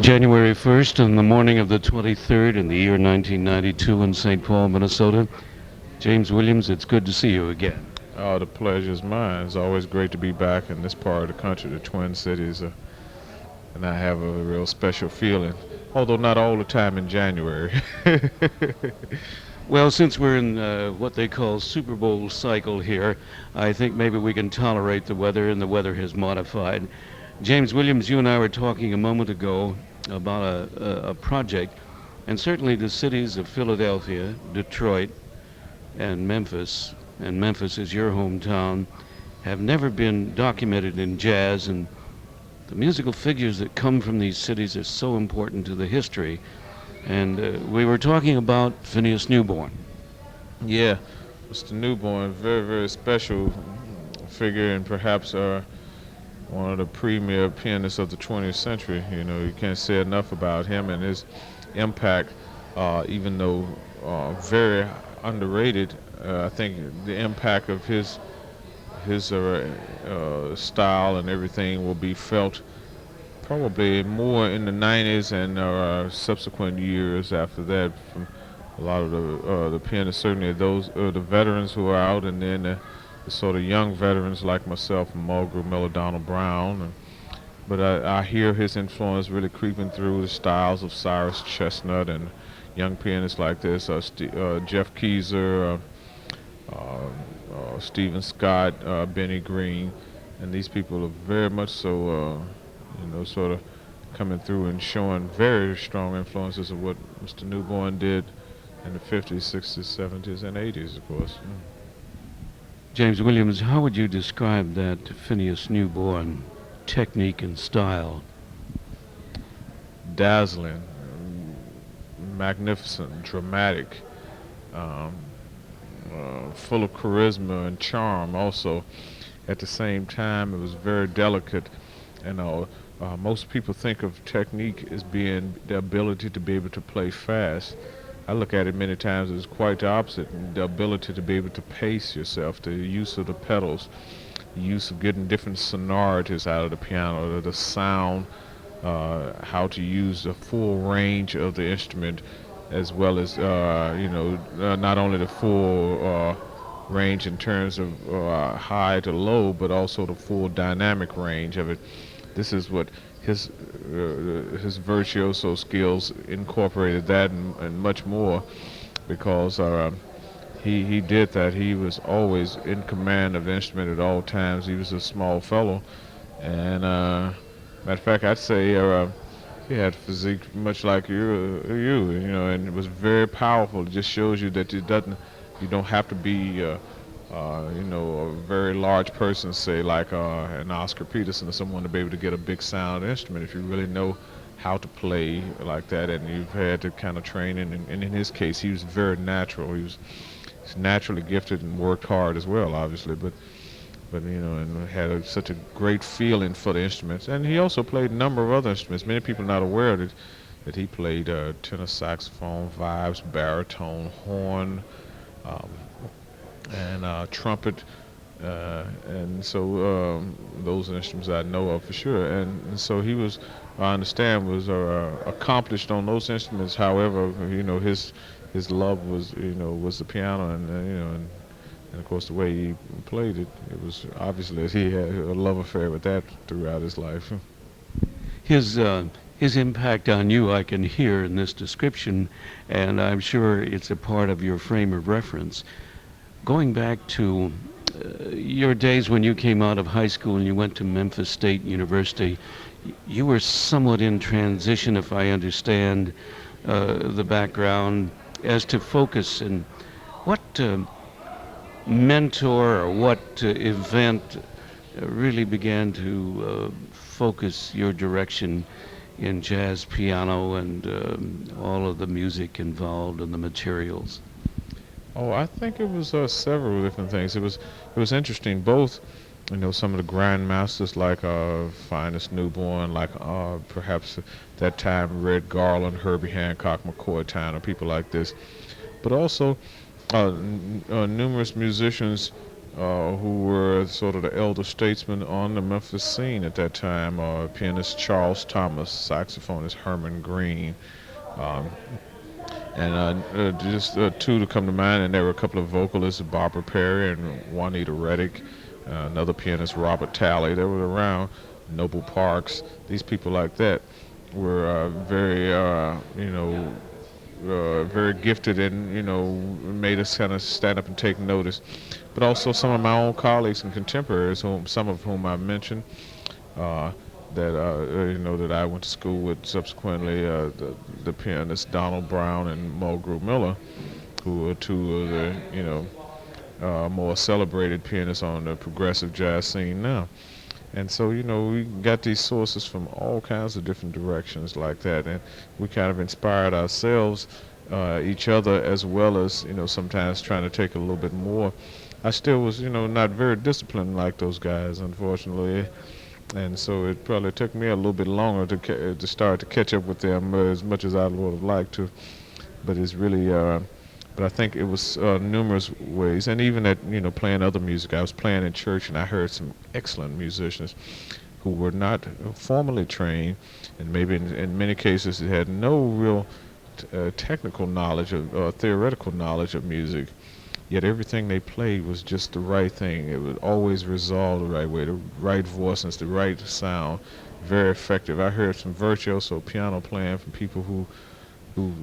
January 1st, on the morning of the 23rd in the year 1992 in St. Paul, Minnesota. James Williams, it's good to see you again. Oh, the pleasure is mine. It's always great to be back in this part of the country, the Twin Cities, and I have a real special feeling, although not all the time in January. Well, since we're in what they call Super Bowl cycle here, I think maybe we can tolerate the weather, and the weather has modified. James Williams, you and I were talking a moment ago about a project, and certainly the cities of Philadelphia, Detroit, and Memphis is your hometown, have never been documented in jazz, and the musical figures that come from these cities are so important to the history. And we were talking about Phineas Newborn. Yeah, Mr. Newborn, very, very special figure, and perhaps one of the premier pianists of the 20th century. You know, you can't say enough about him and his impact, even though very underrated. I think the impact of his style and everything will be felt probably more in the 90s and subsequent years after that from a lot of the pianists, certainly those the veterans who are out, and then the sort of young veterans like myself and Mulgrew, Miller, Donald Brown. But I hear his influence really creeping through the styles of Cyrus Chestnut and young pianists like this, Jeff Keezer, Stephen Scott, Benny Green, and these people are very much so, sort of coming through and showing very strong influences of what Mr. Newborn did in the 50s, 60s, 70s, and 80s, of course. James Williams, how would you describe that Phineas Newborn technique and style? Dazzling, magnificent, dramatic, um, full of charisma and charm also. At the same time, it was very delicate. Most people think of technique as being the ability to be able to play fast. I look at it many times as quite the opposite, the ability to be able to pace yourself, the use of the pedals, the use of getting different sonorities out of the piano, the sound, how to use the full range of the instrument, as well as, not only the full range in terms of high to low, but also the full dynamic range of it. This is what his virtuoso skills incorporated that and much more, because he did that. He was always in command of the instrument at all times. He was a small fellow, and matter of fact, I'd say he had physique much like and it was very powerful. It just shows you that you don't have to be a very large person, say like an Oscar Peterson or someone, to be able to get a big sound instrument if you really know how to play like that, and you've had to kind of train in. And in his case, he was very natural. He's naturally gifted and worked hard as well, obviously, but and had such a great feeling for the instruments. And he also played a number of other instruments. Many people are not aware of it, that he played tenor saxophone, vibes, baritone, horn, um, and trumpet, and so those instruments I know of for sure. And so he was, I understand, was accomplished on those instruments. However, his love was the piano, and of course the way he played it, it was obviously that he had a love affair with that throughout his life. His his impact on you I can hear in this description, and I'm sure it's a part of your frame of reference. Going back to your days when you came out of high school and you went to Memphis State University, you were somewhat in transition, if I understand the background, as to focus. And what mentor or what event really began to focus your direction in jazz piano and all of the music involved and the materials? Oh, I think it was several different things. It was interesting. Both, some of the grandmasters like Phineas Newborn, like perhaps that time Red Garland, Herbie Hancock, McCoy Tyner, people like this, but also numerous musicians who were sort of the elder statesmen on the Memphis scene at that time. Pianist Charles Thomas, saxophonist Herman Green, um, and just two to come to mind. And there were a couple of vocalists, Barbara Perry and Juanita Reddick, another pianist, Robert Talley. They were around. Noble Parks. These people like that were very, very gifted, and made us kind of stand up and take notice. But also some of my own colleagues and contemporaries, some of whom I mentioned, uh, that I went to school with subsequently, the pianist Donald Brown and Mulgrew Miller, who were two of the more celebrated pianists on the progressive jazz scene now. And so, we got these sources from all kinds of different directions like that, and we kind of inspired ourselves, each other, as well as, sometimes trying to take a little bit more. I still was, not very disciplined like those guys, unfortunately, and so it probably took me a little bit longer to start to catch up with them, as much as I would have liked to. But it's really, but I think it was numerous ways, and even at playing other music. I was playing in church, and I heard some excellent musicians who were not formally trained, and maybe in many cases had no real technical knowledge of theoretical knowledge of music. Yet everything they played was just the right thing. It would always resolve the right way, the right voices, the right sound. Very effective. I heard some virtuoso piano playing from people who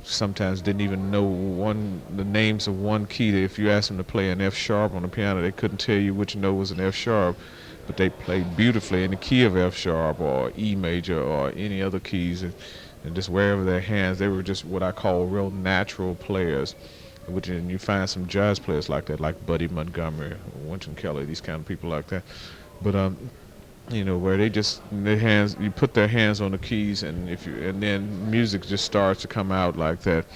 sometimes didn't even know the names of one key. If you asked them to play an F sharp on the piano, they couldn't tell you which note was an F sharp, but they played beautifully in the key of F sharp or E major or any other keys, and just wherever their hands, they were just what I call real natural players. And you find some jazz players like that, like Buddy Montgomery, Wynton Kelly, these kind of people like that. But where their hands, you put their hands on the keys, and then music just starts to come out like that.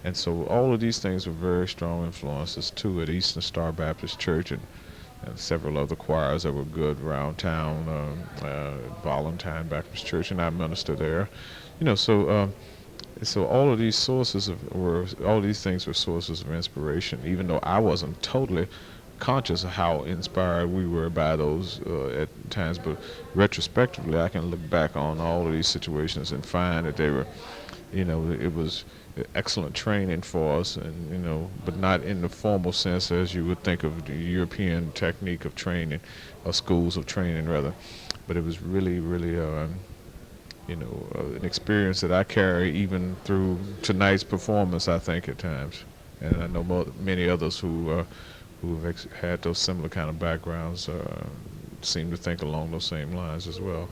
And so all of these things were very strong influences too at Eastern Star Baptist Church, and several other choirs that were good around town, Valentine Baptist Church, and I ministered there. So all of these all these things were sources of inspiration, even though I wasn't totally conscious of how inspired we were by those at times. But retrospectively, I can look back on all of these situations and find that they were, it was excellent training for us, and but not in the formal sense as you would think of the European technique of training, or schools of training rather. But it was really, really, an experience that I carry even through tonight's performance, I think, at times. And I know many others who have had those similar kind of backgrounds seem to think along those same lines as well.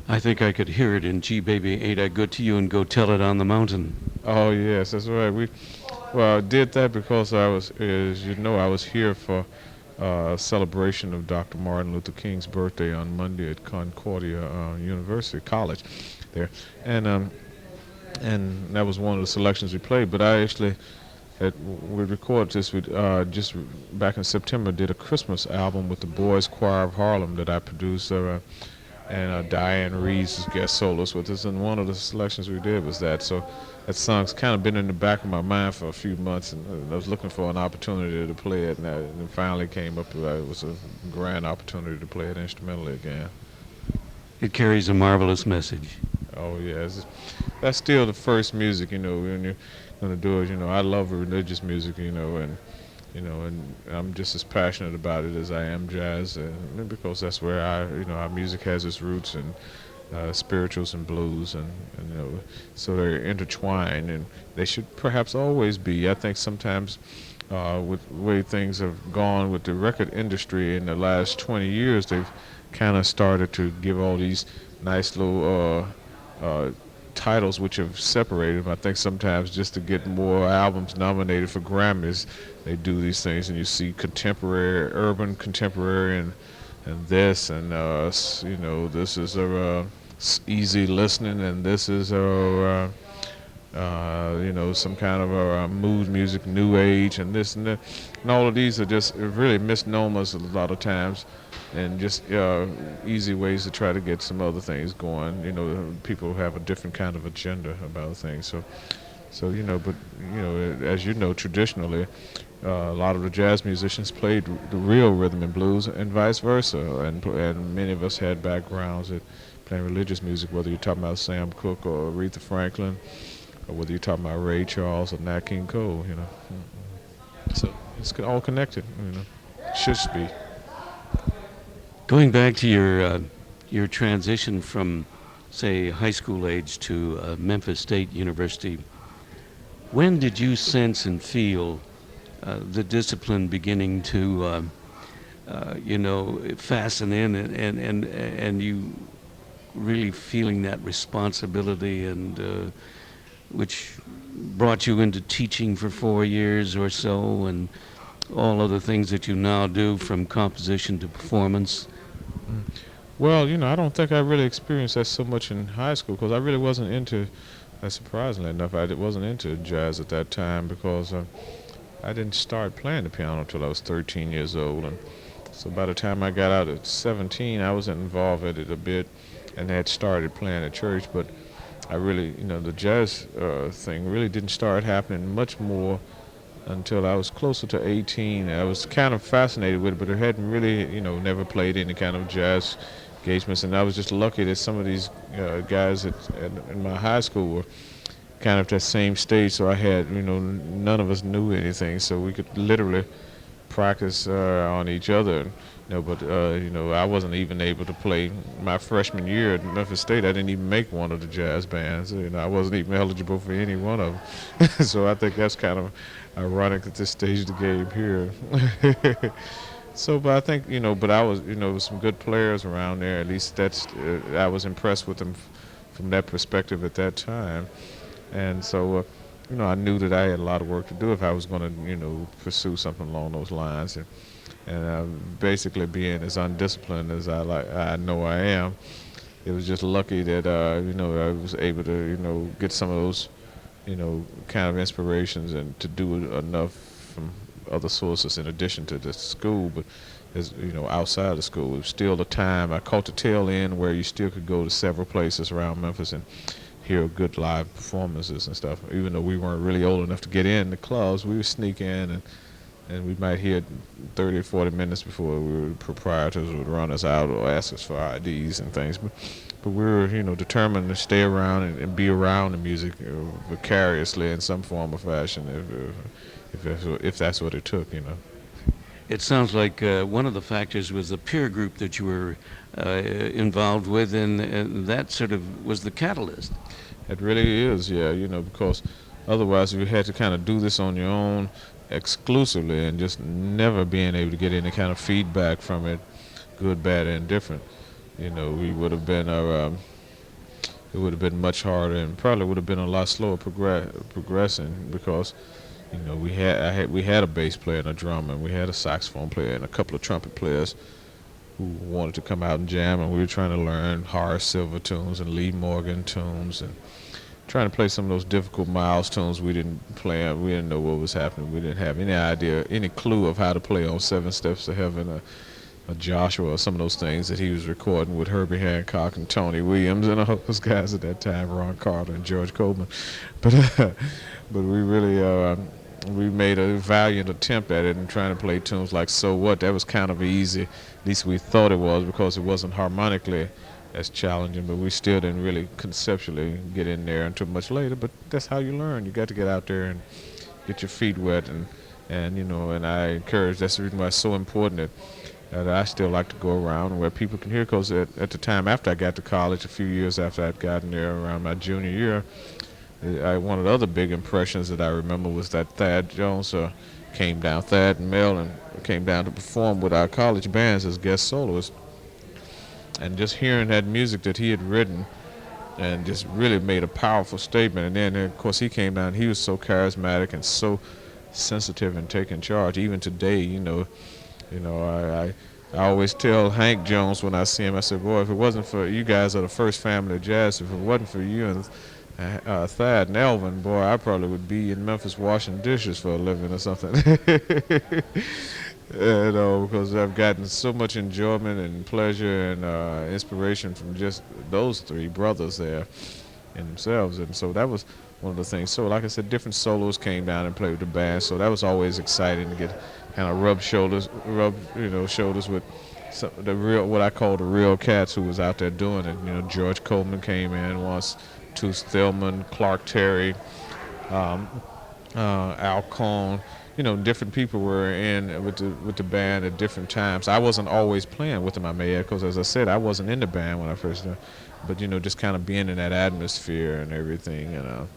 I think I could hear it in G Baby, Ain't I Good to You, and Go Tell It on the Mountain. Oh yes, that's right. I did that because I was here for celebration of Dr. Martin Luther King's birthday on Monday at Concordia University College there, and that was one of the selections we played. But I actually we recorded this. We just back in September did a Christmas album with the Boys Choir of Harlem that I produced, and Diane Reeves' guest soloist with us. And one of the selections we did was that. So that song's kind of been in the back of my mind for a few months, and I was looking for an opportunity to play it, and it finally came up. It was a grand opportunity to play it instrumentally again. It carries a marvelous message. Oh yes, that's still the first music, when you're gonna do it. I love religious music, and I'm just as passionate about it as I am jazz, because that's where our music has its roots, and spirituals and blues, and so they're intertwined, and they should perhaps always be. I think sometimes with the way things have gone with the record industry in the last 20 years, they've kind of started to give all these nice little titles which have separated them. I think sometimes just to get more albums nominated for Grammys, they do these things, and you see contemporary, urban contemporary, and this, and this is a easy listening, and this is a some kind of a mood music, new age, and this and that, and all of these are just really misnomers a lot of times, and just easy ways to try to get some other things going. People have a different kind of agenda about things. So but as traditionally, A lot of the jazz musicians played the real rhythm and blues, and vice versa. And many of us had backgrounds at playing religious music, whether you're talking about Sam Cooke or Aretha Franklin, or whether you're talking about Ray Charles or Nat King Cole. So it's all connected. Should be. Going back to your transition from, say, high school age to Memphis State University, when did you sense and feel the discipline beginning to, fasten in, and you really feeling that responsibility, and which brought you into teaching for 4 years or so, and all of the things that you now do from composition to performance? Mm. Well, I don't think I really experienced that so much in high school because I really wasn't into. Surprisingly enough, wasn't into jazz at that time because I didn't start playing the piano until I was 13 years old, and so by the time I got out at 17, I was involved in it a bit, and had started playing at church. But I really, the jazz thing really didn't start happening much more until I was closer to 18. I was kind of fascinated with it, but I hadn't really, never played any kind of jazz engagements, and I was just lucky that some of these guys in my high school were kind of that same stage, so I had, none of us knew anything, so we could literally practice on each other. But I wasn't even able to play my freshman year at Memphis State. I didn't even make one of the jazz bands. I wasn't even eligible for any one of them. So I think that's kind of ironic at this stage of the game here. So, but I think but I was, some good players around there. At least that's I was impressed with them from that perspective at that time. And so, I knew that I had a lot of work to do if I was going to, pursue something along those lines. And basically being as undisciplined as I know I am, it was just lucky that, I was able to, get some of those, kind of inspirations and to do enough from other sources in addition to the school, but as outside of school, it was still the time. I caught the tail end where you still could go to several places around Memphis and hear good live performances and stuff. Even though we weren't really old enough to get in the clubs, we would sneak in and we might hear 30 or 40 minutes before proprietors would run us out or ask us for IDs and things. But we were, determined to stay around and be around the music vicariously in some form or fashion, if that's what it took. It sounds like one of the factors was the peer group that you were involved with, and that sort of was the catalyst. It really is, yeah, because otherwise you had to kind of do this on your own exclusively and just never being able to get any kind of feedback from it, good, bad, and indifferent. We would have been, it would have been much harder and probably would have been a lot slower progressing because, we had a bass player and a drummer, and we had a saxophone player and a couple of trumpet players who wanted to come out and jam, and we were trying to learn Horace Silver tunes and Lee Morgan tunes and trying to play some of those difficult Miles tunes we didn't play. We didn't know what was happening. We didn't have any idea, any clue of how to play on Seven Steps to Heaven, a Joshua, or some of those things that he was recording with Herbie Hancock and Tony Williams and all those guys at that time, Ron Carter and George Coleman. But but we really we made a valiant attempt at it and trying to play tunes like So What. That was kind of easy, at least we thought it was, because it wasn't harmonically as challenging, but we still didn't really conceptually get in there until much later. But that's how you learn. You got to get out there and get your feet wet, and and I encourage, that's the reason why it's so important that I still like to go around where people can hear, because at the time after I got to college, a few years after I'd gotten there around my junior year, one of the other big impressions that I remember was that Thad Jones Thad and Mel came down to perform with our college bands as guest soloists. And just hearing that music that he had written and just really made a powerful statement. And then, of course, he came down. He was so charismatic and so sensitive and taking charge. Even today, I always tell Hank Jones when I see him, I said, boy, if it wasn't for you guys are the first family of jazz, if it wasn't for you and Thad and Elvin, boy, I probably would be in Memphis washing dishes for a living or something. Because I've gotten so much enjoyment and pleasure and inspiration from just those three brothers there. in themselves. And so that was one of the things. So like I said, different solos came down and played with the band. So that was always exciting to get kind of rub shoulders with the real, what I call the real cats who was out there doing it. You know, George Coleman came in once, Tooth Thillman, Clark Terry, um, Al Cohn. You know, different people were in with the band at different times. I wasn't always playing with them, I may add, because as I said, I wasn't in the band when I first started. But you know, just kind of being in that atmosphere and everything, and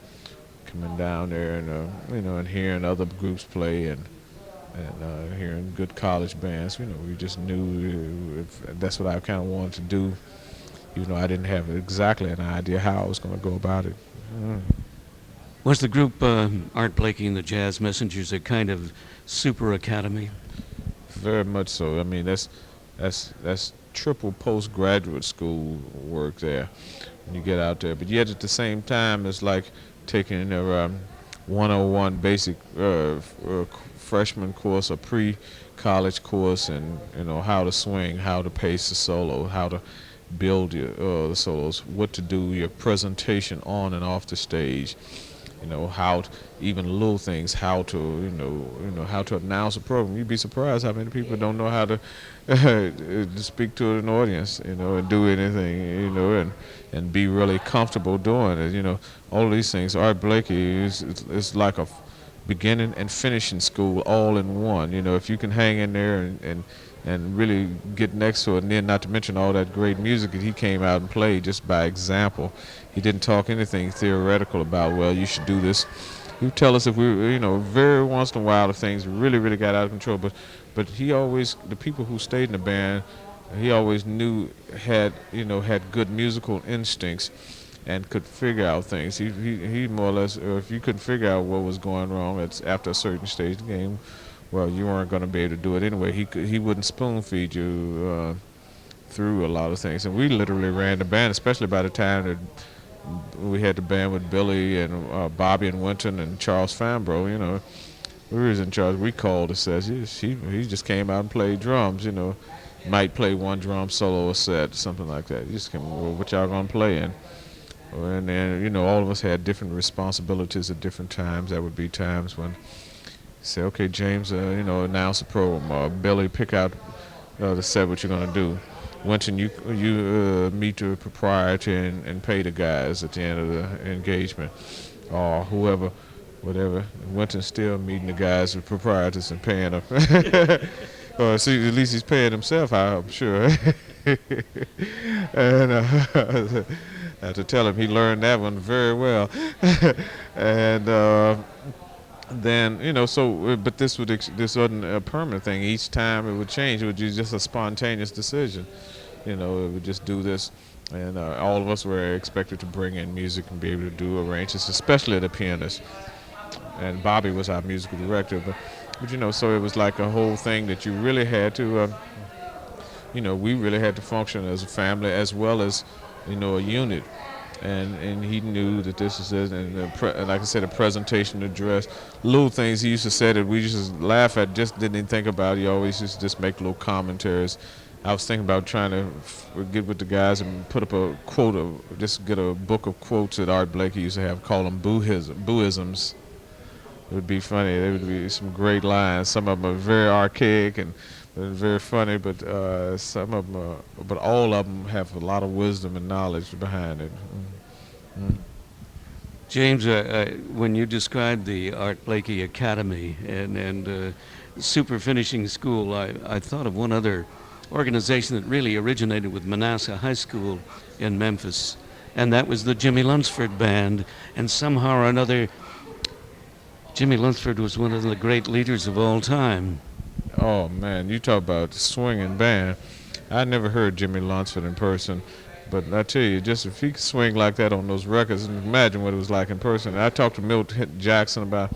coming down there and and hearing other groups play and hearing good college bands. You know, we just knew if that's what I kind of wanted to do. Even though I didn't have exactly an idea how I was going to go about it. Mm. Was the group Art Blakey and the Jazz Messengers a kind of super academy? Very much so. I mean, that's triple postgraduate school work there when you get out there. But yet at the same time, it's like taking a 101 basic freshman course, a pre-college course, and you know how to swing, how to pace the solo, how to build your the solos, what to do, your presentation on and off the stage. You know how even little things, how to how to announce a program. You'd be surprised how many people don't know how to to speak to an audience, you know, and do anything, you know, and be really comfortable doing it. You know, all these things. Art Blakey is like a beginning and finishing school all in one. You know, if you can hang in there and really get next to it, and then not to mention all that great music that he came out and played just by example. He didn't talk anything theoretical about, well, you should do this. He would tell us if we were, you know, very once in a while if things really, really got out of control. But he always, the people who stayed in the band, he always knew had good musical instincts and could figure out things. He more or less, if you couldn't figure out what was going wrong after a certain stage of the game, well, you weren't going to be able to do it anyway. He wouldn't spoon feed you through a lot of things. And we literally ran the band, especially by the time that we had the band with Billy and Bobby and Winton and Charles Fambro. You know, we was in charge. We called and says he just came out and played drums. You know, might play one drum solo a set, something like that. He just came, well, what y'all gonna play? And then, you know, all of us had different responsibilities at different times. There would be times when say, okay, James, you know, announce the program. Or Billy, pick out the set what you're gonna do. Winton, you meet the proprietor and pay the guys at the end of the engagement, or whoever, whatever. Winton's still meeting the guys, the proprietors, and paying them. Or see, at least he's paying himself, I'm sure. And I have to tell him he learned that one very well. And then, you know, so, but this wasn't a permanent thing. Each time it would change. It would be just a spontaneous decision. You know, it would just do this. And all of us were expected to bring in music and be able to do arrangements, especially the pianist. And Bobby was our musical director. But you know, so it was like a whole thing that you really had to, you know, we really had to function as a family as well as, you know, a unit. And he knew that this is it, and like I said, a presentation address, little things he used to say that we used to laugh at, just didn't even think about. He always used to just make little commentaries. I was thinking about trying to get with the guys and put up a quote, just get a book of quotes that Art Blakey used to have, call them booisms. It would be funny. There would be some great lines. Some of them are very archaic and very funny, but some of them, but all of them have a lot of wisdom and knowledge behind it. Mm-hmm. James, when you described the Art Blakey Academy and super finishing school, I thought of one other organization that really originated with Manassas High School in Memphis, and that was the Jimmy Lunsford Band. And somehow or another, Jimmy Lunsford was one of the great leaders of all time. Oh man, you talk about swinging band. I never heard Jimmy Lunsford in person, but I tell you, just if he could swing like that on those records, and imagine what it was like in person. I talked to Milt Jackson about.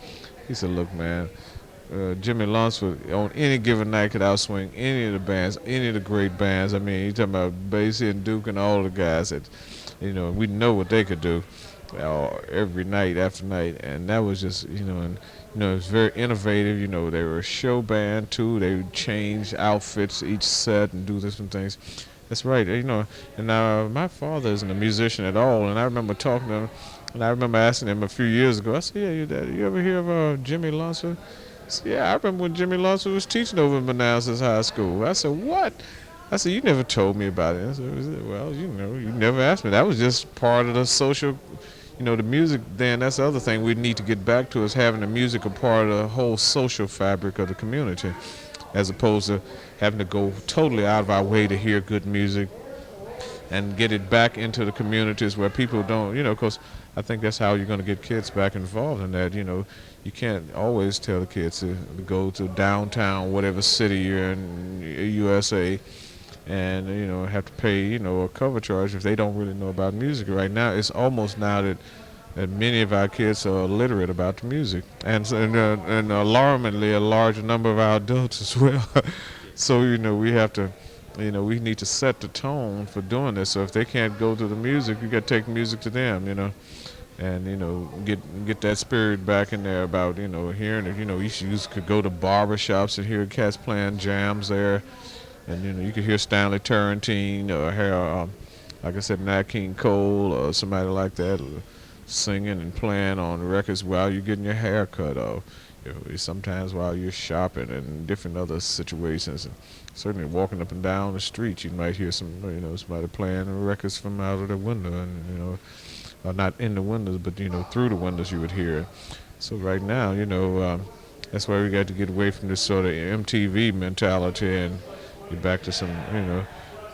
He said, "Look, man, Jimmy Lunsford on any given night could outswing any of the bands, any of the great bands. I mean, you talking about Basie and Duke and all the guys that, you know, we know what they could do every night after night, and that was just, you know, and you know, it was very innovative. You know, they were a show band too. They would change outfits each set and do different things. That's right. And my father isn't a musician at all, and I remember talking to him, and I remember asking him a few years ago. I said, "Yeah, your daddy, you ever hear of Jimmy Lunsford?" He said, "Yeah, I remember when Jimmy Lunsford was teaching over in Manassas High School." I said, "What?" I said, "You never told me about it." I said, "Well, you never asked me. That was just part of the social." The music. Then that's the other thing we need to get back to is having the music a part of the whole social fabric of the community, as opposed to having to go totally out of our way to hear good music and get it back into the communities where people don't, because I think that's how you're going to get kids back involved in that. You can't always tell the kids to go to downtown, whatever city you're in, USA, and have to pay a cover charge if they don't really know about music. Right now, it's almost now that many of our kids are illiterate about the music, and alarmingly a large number of our adults as well. So we have to, we need to set the tone for doing this. So if they can't go to the music, you got to take music to them, and get that spirit back in there about hearing it. You could go to barber shops and hear cats playing jams there, and you could hear Stanley Turrentine or hear, like I said, Nat King Cole or somebody like that singing and playing on records while you're getting your hair cut off. Sometimes while you're shopping and different other situations, and certainly walking up and down the street, you might hear somebody playing records from out of the window, and or not in the windows, but through the windows you would hear it. So right now, that's why we got to get away from this sort of MTV mentality and get back to some,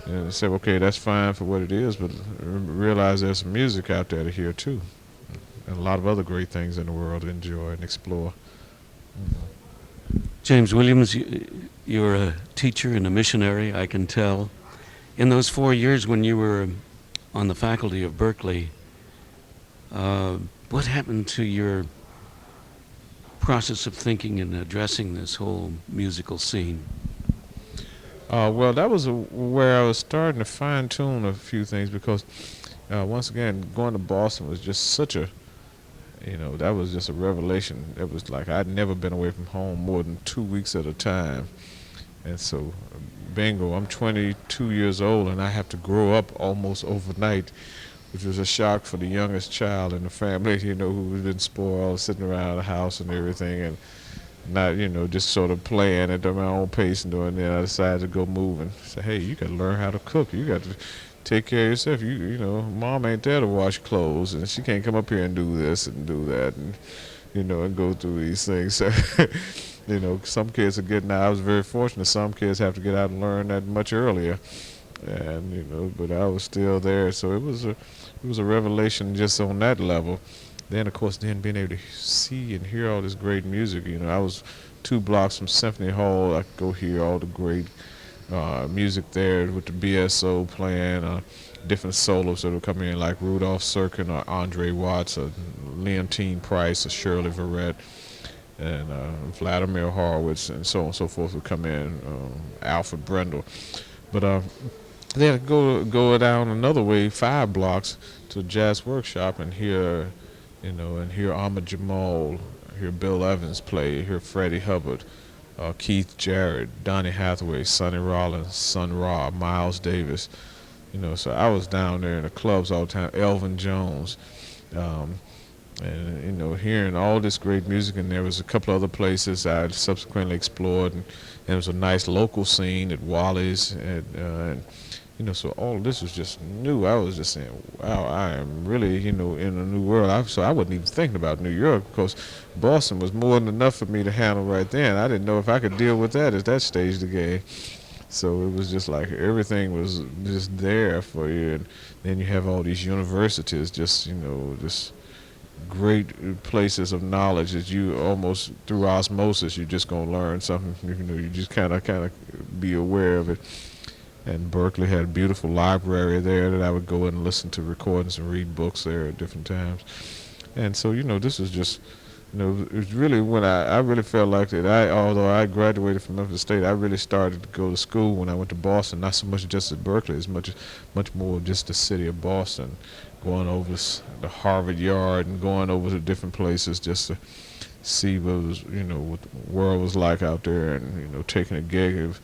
and say, okay, that's fine for what it is, but realize there's some music out there to hear too, and a lot of other great things in the world to enjoy and explore. James Williams, you're a teacher and a missionary, I can tell. In those 4 years when you were on the faculty of Berklee, what happened to your process of thinking and addressing this whole musical scene? Well, that was where I was starting to fine tune a few things because, once again, going to Boston was just such a, that was just a revelation. It was like I'd never been away from home more than 2 weeks at a time. And so, bingo, I'm 22 years old and I have to grow up almost overnight, which was a shock for the youngest child in the family, who's been spoiled, sitting around the house and everything, and not, just sort of playing at my own pace and doing that. I decided to go move and say, hey, you got to learn how to cook. You got to take care of yourself. Mom ain't there to wash clothes, and she can't come up here and do this and do that, and, and go through these things. So, some kids are getting out. I was very fortunate. Some kids have to get out and learn that much earlier. And, but I was still there. So it was a revelation just on that level. Then, of course, being able to see and hear all this great music. I was 2 blocks from Symphony Hall. I could go hear all the great music there with the BSO playing, different solos that would come in like Rudolph Serkin or Andre Watts or Leontine Price or Shirley Verrett and Vladimir Horowitz and so on and so forth would come in, Alfred Brendel. But then go down another way, 5 blocks to a jazz workshop and hear, and hear Ahmad Jamal, hear Bill Evans play, hear Freddie Hubbard, Keith Jarrett, Donny Hathaway, Sonny Rollins, Sun Ra, Miles Davis. So I was down there in the clubs all the time, Elvin Jones, and hearing all this great music. And there was a couple other places I subsequently explored, and there was a nice local scene at Wally's, and so all of this was just new. I was just saying, wow, I am really, in a new world. So I wasn't even thinking about New York because Boston was more than enough for me to handle right then. I didn't know if I could deal with that at that stage of the game. So it was just like everything was just there for you. And then you have all these universities, just, just great places of knowledge that you almost through osmosis, you're just going to learn something. You just kind of be aware of it. And Berklee had a beautiful library there that I would go and listen to recordings and read books there at different times. And so, this was just, it was really when I really felt like that. Although I graduated from Memphis State, I really started to go to school when I went to Boston, not so much just at Berklee, as much more just the city of Boston, going over the Harvard Yard and going over to different places just to see what was, what the world was like out there, and, taking a gig of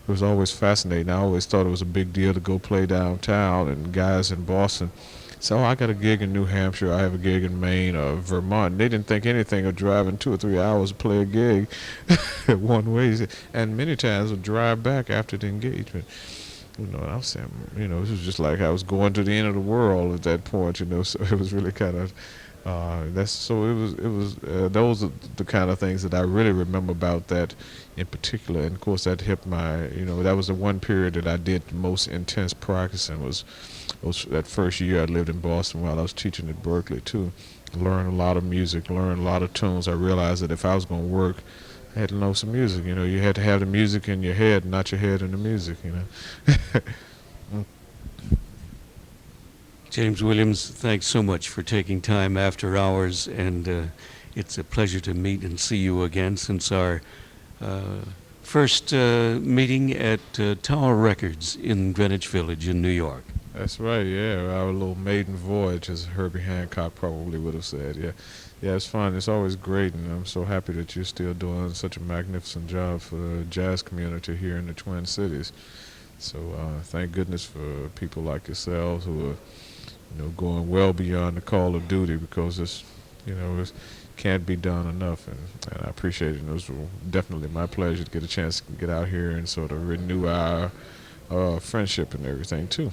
it was always fascinating. I always thought it was a big deal to go play downtown, and guys in Boston so I got a gig in New Hampshire, I have a gig in Maine or Vermont. They didn't think anything of driving 2 or 3 hours to play a gig one way, and many times would drive back after the engagement. I was saying, this was just like I was going to the end of the world at that point. So it was really kind of that's so it was those are the kind of things that I really remember about that in particular. And of course, that helped my that was the one period that I did the most intense practicing was that first year I lived in Boston while I was teaching at Berklee too. Learned a lot of music, learned a lot of tunes. I realized that if I was going to work, I had to know some music. You had to have the music in your head, not your head in the music. James Williams, thanks so much for taking time after hours, and it's a pleasure to meet and see you again since our first meeting at Tower Records in Greenwich Village in New York. That's right, yeah. Our little maiden voyage, as Herbie Hancock probably would have said. Yeah, yeah, it's fun. It's always great, and I'm so happy that you're still doing such a magnificent job for the jazz community here in the Twin Cities. So thank goodness for people like yourselves who are, going well beyond the call of duty, because it can't be done enough, and I appreciate it. And it was definitely my pleasure to get a chance to get out here and sort of renew our friendship and everything too.